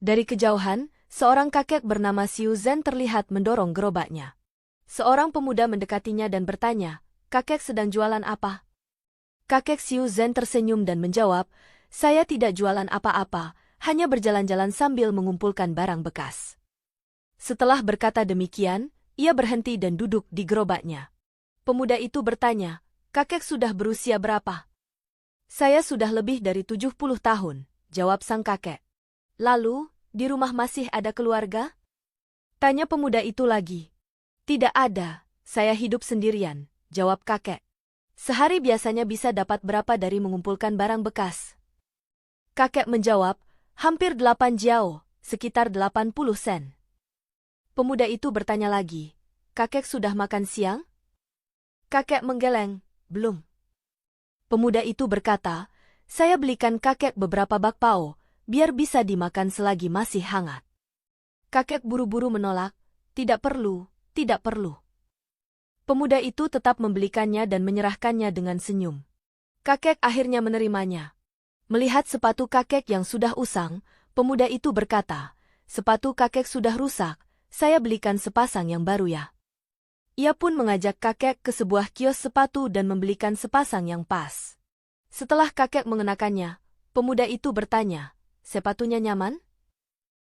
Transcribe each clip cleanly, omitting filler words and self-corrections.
Dari kejauhan, seorang kakek bernama Xiu Zhen terlihat mendorong gerobaknya. Seorang pemuda mendekatinya dan bertanya, "Kakek sedang jualan apa?" Kakek Xiu Zhen tersenyum dan menjawab, "Saya tidak jualan apa-apa, hanya berjalan-jalan sambil mengumpulkan barang bekas." Setelah berkata demikian, ia berhenti dan duduk di gerobaknya. Pemuda itu bertanya, "Kakek sudah berusia berapa?" "Saya sudah lebih dari 70 tahun, jawab sang kakek. "Lalu, di rumah masih ada keluarga?" Tanya pemuda itu lagi. "Tidak ada, saya hidup sendirian," jawab kakek. "Sehari biasanya bisa dapat berapa dari mengumpulkan barang bekas?" Kakek menjawab, "Hampir 8 jiao, sekitar 80 sen." Pemuda itu bertanya lagi, "Kakek sudah makan siang?" Kakek menggeleng, "Belum." Pemuda itu berkata, "Saya belikan kakek beberapa bakpao, biar bisa dimakan selagi masih hangat." Kakek buru-buru menolak, "Tidak perlu, tidak perlu." Pemuda itu tetap membelikannya dan menyerahkannya dengan senyum. Kakek akhirnya menerimanya. Melihat sepatu kakek yang sudah usang, pemuda itu berkata, "Sepatu kakek sudah rusak, saya belikan sepasang yang baru ya." Ia pun mengajak kakek ke sebuah kios sepatu dan membelikan sepasang yang pas. Setelah kakek mengenakannya, pemuda itu bertanya, "Sepatunya nyaman?"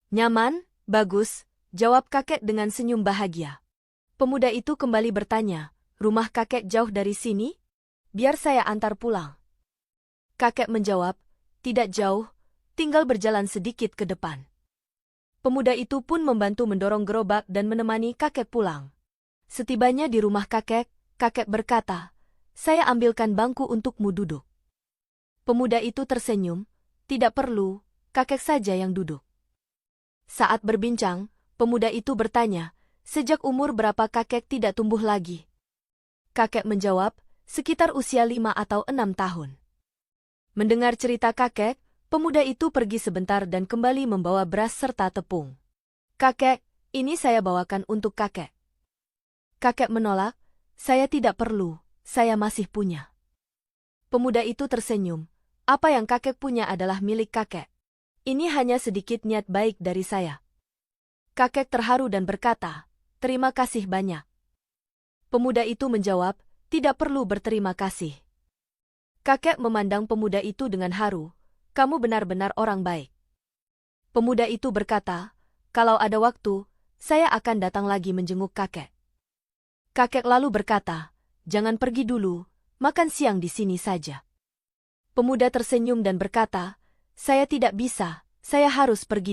"Nyaman, bagus," jawab kakek dengan senyum bahagia. Pemuda itu kembali bertanya, "Rumah kakek jauh dari sini? Biar saya antar pulang." Kakek menjawab, "Tidak jauh, tinggal berjalan sedikit ke depan." Pemuda itu pun membantu mendorong gerobak dan menemani kakek pulang. Setibanya di rumah kakek, kakek berkata, "Saya ambilkan bangku untukmu duduk." Pemuda itu tersenyum, "Tidak perlu, kakek saja yang duduk." Saat berbincang, pemuda itu bertanya, "Sejak umur berapa kakek tidak tumbuh lagi?" Kakek menjawab, "Sekitar usia 5 atau 6 tahun." Mendengar cerita kakek, pemuda itu pergi sebentar dan kembali membawa beras serta tepung. "Kakek, ini saya bawakan untuk kakek." Kakek menolak, "Saya tidak perlu, saya masih punya." Pemuda itu tersenyum, "Apa yang kakek punya adalah milik kakek. Ini hanya sedikit niat baik dari saya." Kakek terharu dan berkata, "Terima kasih banyak." Pemuda itu menjawab, "Tidak perlu berterima kasih." Kakek memandang pemuda itu dengan haru, "Kamu benar-benar orang baik." Pemuda itu berkata, "Kalau ada waktu, saya akan datang lagi menjenguk kakek." Kakek lalu berkata, "Jangan pergi dulu, makan siang di sini saja." Pemuda tersenyum dan berkata, "Saya tidak bisa, saya harus pergi dulu."